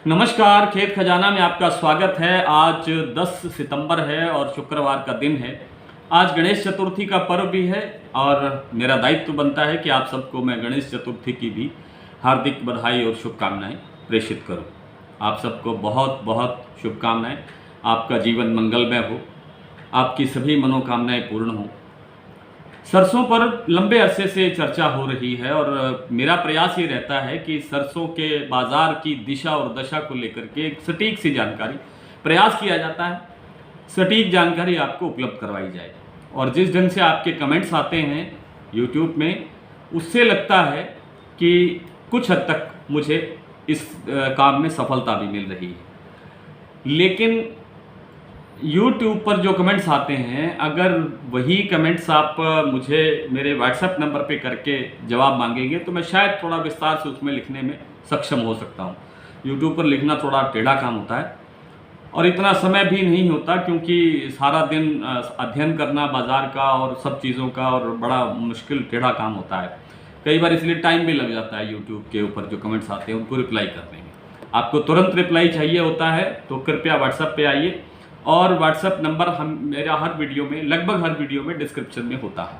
नमस्कार, खेत खजाना में आपका स्वागत है। आज 10 सितंबर है और शुक्रवार का दिन है। आज गणेश चतुर्थी का पर्व भी है और मेरा दायित्व बनता है कि आप सबको मैं गणेश चतुर्थी की भी हार्दिक बधाई और शुभकामनाएं प्रेषित करूं। आप सबको बहुत बहुत शुभकामनाएं। आपका जीवन मंगलमय हो, आपकी सभी मनोकामनाएं पूर्ण हों। सरसों पर लंबे अरसे से चर्चा हो रही है और मेरा प्रयास ये रहता है कि सरसों के बाज़ार की दिशा और दशा को लेकर के एक सटीक सी जानकारी प्रयास किया जाता है, सटीक जानकारी आपको उपलब्ध करवाई जाए। और जिस ढंग से आपके कमेंट्स आते हैं यूट्यूब में, उससे लगता है कि कुछ हद तक मुझे इस काम में सफलता भी मिल रही है। लेकिन YouTube पर जो कमेंट्स आते हैं, अगर वही कमेंट्स आप मुझे मेरे व्हाट्सएप नंबर पे करके जवाब मांगेंगे तो मैं शायद थोड़ा विस्तार से उसमें लिखने में सक्षम हो सकता हूँ। YouTube पर लिखना थोड़ा टेढ़ा काम होता है और इतना समय भी नहीं होता, क्योंकि सारा दिन अध्ययन करना बाज़ार का और सब चीज़ों का और बड़ा मुश्किल टेढ़ा काम होता है। कई बार इसलिए टाइम भी लग जाता है YouTube के ऊपर जो कमेंट्स आते हैं उनको रिप्लाई करने में। आपको तुरंत रिप्लाई चाहिए होता है तो कृपया व्हाट्सएप पे आइए और व्हाट्सएप नंबर मेरा हर वीडियो में, लगभग हर वीडियो में डिस्क्रिप्शन में होता है।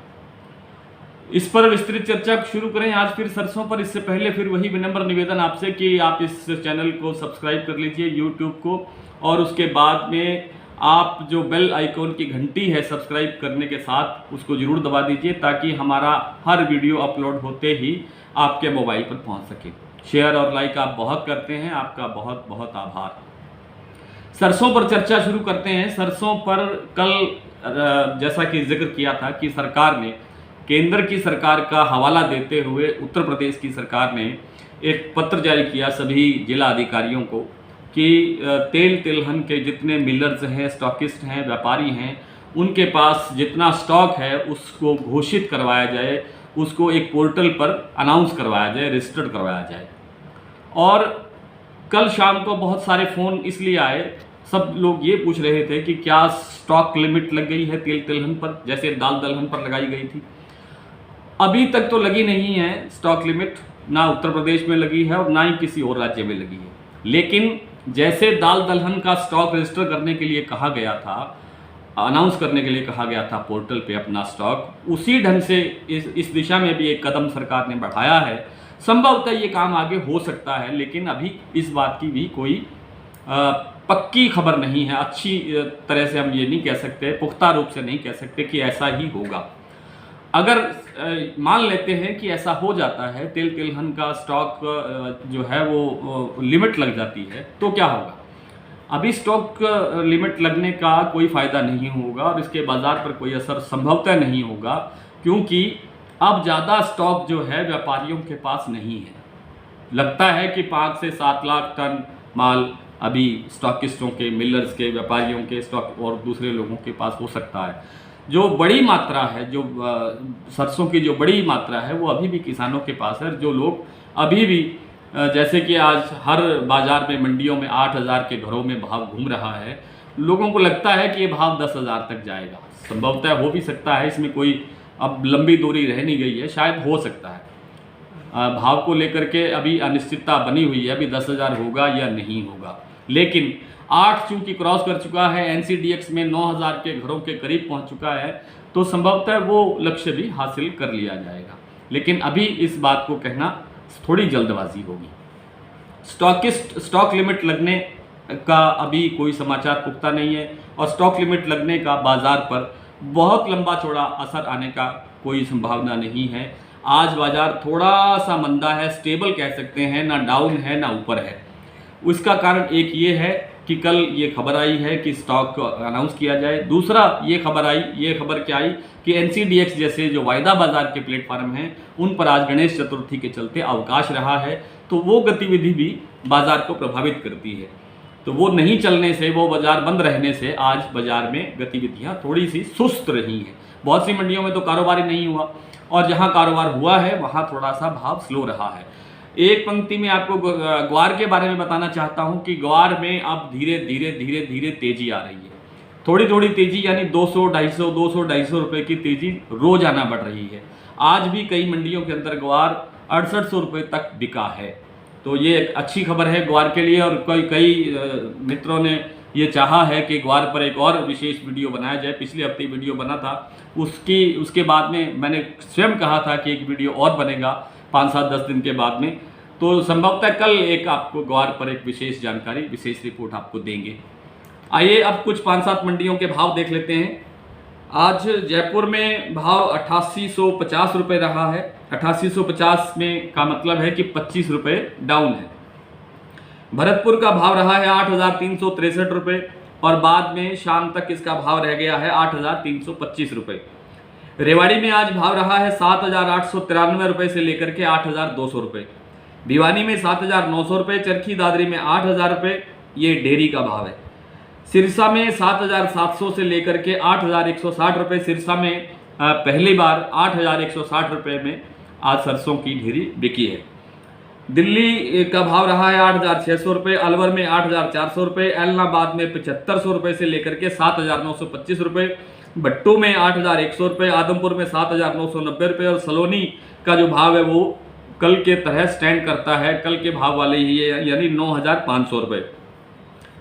इस पर विस्तृत चर्चा शुरू करें आज फिर सरसों पर। इससे पहले फिर वही विनम्र निवेदन आपसे कि आप इस चैनल को सब्सक्राइब कर लीजिए यूट्यूब को, और उसके बाद में आप जो बेल आइकॉन की घंटी है सब्सक्राइब करने के साथ उसको ज़रूर दबा दीजिए, ताकि हमारा हर वीडियो अपलोड होते ही आपके मोबाइल पर पहुँच सके। शेयर और लाइक आप बहुत करते हैं, आपका बहुत बहुत आभार। सरसों पर चर्चा शुरू करते हैं। सरसों पर कल जैसा कि जिक्र किया था कि सरकार ने, केंद्र की सरकार का हवाला देते हुए उत्तर प्रदेश की सरकार ने एक पत्र जारी किया सभी जिला अधिकारियों को कि तेल तिलहन के जितने मिलर्स हैं, स्टॉकिस्ट हैं, व्यापारी हैं, उनके पास जितना स्टॉक है उसको घोषित करवाया जाए, उसको एक पोर्टल पर अनाउंस करवाया जाए, रजिस्टर्ड करवाया जाए। और कल शाम को बहुत सारे फ़ोन इसलिए आए, सब लोग ये पूछ रहे थे कि क्या स्टॉक लिमिट लग गई है तेल तिलहन पर, जैसे दाल दलहन पर लगाई गई थी। अभी तक तो लगी नहीं है स्टॉक लिमिट, ना उत्तर प्रदेश में लगी है और ना ही किसी और राज्य में लगी है। लेकिन जैसे दाल दलहन का स्टॉक रजिस्टर करने के लिए कहा गया था, अनाउंस करने के लिए कहा गया था पोर्टल पे अपना स्टॉक, उसी ढंग से इस दिशा में भी एक कदम सरकार ने बढ़ाया है। संभवतः ये काम आगे हो सकता है, लेकिन अभी इस बात की भी कोई पक्की खबर नहीं है। अच्छी तरह से हम ये नहीं कह सकते, पुख्ता रूप से नहीं कह सकते कि ऐसा ही होगा। अगर मान लेते हैं कि ऐसा हो जाता है, तेल तिलहन का स्टॉक जो है वो लिमिट लग जाती है, तो क्या होगा? अभी स्टॉक लिमिट लगने का कोई फ़ायदा नहीं होगा और इसके बाज़ार पर कोई असर संभवतः नहीं होगा, क्योंकि अब ज़्यादा स्टॉक जो है व्यापारियों के पास नहीं है। लगता है कि 5 से 7 लाख टन माल अभी स्टॉकिस्टों के, मिलर्स के, व्यापारियों के स्टॉक और दूसरे लोगों के पास हो सकता है। जो बड़ी मात्रा है, जो सरसों की जो बड़ी मात्रा है, वो अभी भी किसानों के पास है। जो लोग अभी भी, जैसे कि आज हर बाज़ार में, मंडियों में 8,000 के घरों में भाव घूम रहा है, लोगों को लगता है कि ये भाव 10,000 तक जाएगा। संभवतः हो भी सकता है, इसमें कोई अब लंबी दूरी रह नहीं गई है, शायद हो सकता है। भाव को लेकर के अभी अनिश्चितता बनी हुई है, अभी 10,000 होगा या नहीं होगा। लेकिन 8 चूँकि क्रॉस कर चुका है, NCDX में 9,000 के घरों के करीब पहुंच चुका है, तो संभवतः वो लक्ष्य भी हासिल कर लिया जाएगा। लेकिन अभी इस बात को कहना थोड़ी जल्दबाजी होगी। स्टॉक लिमिट लगने का अभी कोई समाचार पुख्ता नहीं है और स्टॉक लिमिट लगने का बाज़ार पर बहुत लंबा चौड़ा असर आने का कोई संभावना नहीं है। आज बाज़ार थोड़ा सा मंदा है, स्टेबल कह सकते हैं, ना डाउन है ना ऊपर है। उसका कारण एक ये है कि कल ये खबर आई है कि स्टॉक अनाउंस किया जाए। दूसरा ये खबर क्या आई कि NCDX जैसे जो वायदा बाज़ार के प्लेटफार्म हैं, उन पर आज गणेश चतुर्थी के चलते अवकाश रहा है, तो वो गतिविधि भी बाज़ार को प्रभावित करती है। तो वो नहीं चलने से, वो बाज़ार बंद रहने से आज बाज़ार में गतिविधियाँ थोड़ी सी सुस्त रही हैं। बहुत सी मंडियों में तो कारोबार ही नहीं हुआ और जहाँ कारोबार हुआ है वहाँ थोड़ा सा भाव स्लो रहा है। एक पंक्ति में आपको ग्वार के बारे में बताना चाहता हूँ कि ग्वार में अब धीरे धीरे तेज़ी आ रही है। थोड़ी थोड़ी तेज़ी, यानी 200-250 रुपये की तेज़ी रोज़ आना बढ़ रही है। आज भी कई मंडियों के अंदर ग्वार 6800 रुपये तक बिका है। तो ये एक अच्छी खबर है ग्वार के लिए। और कई मित्रों ने ये चाहा है कि ग्वार पर एक और विशेष वीडियो बनाया जाए। पिछले हफ्ते वीडियो बना था, उसके बाद में मैंने स्वयं कहा था कि एक वीडियो और बनेगा 5-7-10 दिन के बाद में। तो संभवतः कल एक आपको ग्वार पर एक विशेष जानकारी, विशेष रिपोर्ट आपको देंगे। आइए अब कुछ 5-7 मंडियों के भाव देख लेते हैं। आज जयपुर में भाव 8850 रुपये रहा है। 8850 में का मतलब है कि 25 रुपये डाउन है। भरतपुर का भाव रहा है 8363 रुपये और बाद में शाम तक इसका भाव रह गया है 8325 रुपये। रेवाड़ी में आज भाव रहा है 7893 रुपये से लेकर के 8200 रुपये। भिवानी में 7900 रुपये, चरखी दादरी में 8000 रुपये, ये डेयरी का भाव है। सिरसा में 7700 से लेकर के 8160 रुपये। सिरसा में पहली बार 8160 रुपये में आज सरसों की ढेरी बिकी है। दिल्ली का भाव रहा है 8600 रुपये, अलवर में 8400 रुपये, एलनाबाद में 7500 रुपये से लेकर के 7925 रुपये, भट्टू में 8100 रुपये, आदमपुर में 7990 रुपये और सलोनी का जो भाव है वो कल के तरह स्टैंड करता है, कल के भाव वाले ही है, यानी 9500 रुपये।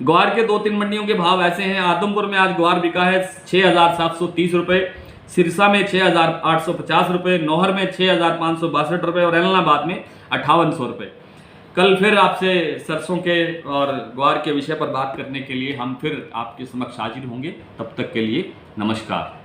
ग्वार के 2-3 मंडियों के भाव ऐसे हैं। आदमपुर में आज ग्वार बिका है 6730 रुपये, सिरसा में 6850 रुपये, नौहर में 6562 रुपये और एलनाबाद में 5800 रुपये। कल फिर आपसे सरसों के और ग्वार के विषय पर बात करने के लिए हम फिर आपके समक्ष हाजिर होंगे। तब तक के लिए नमस्कार।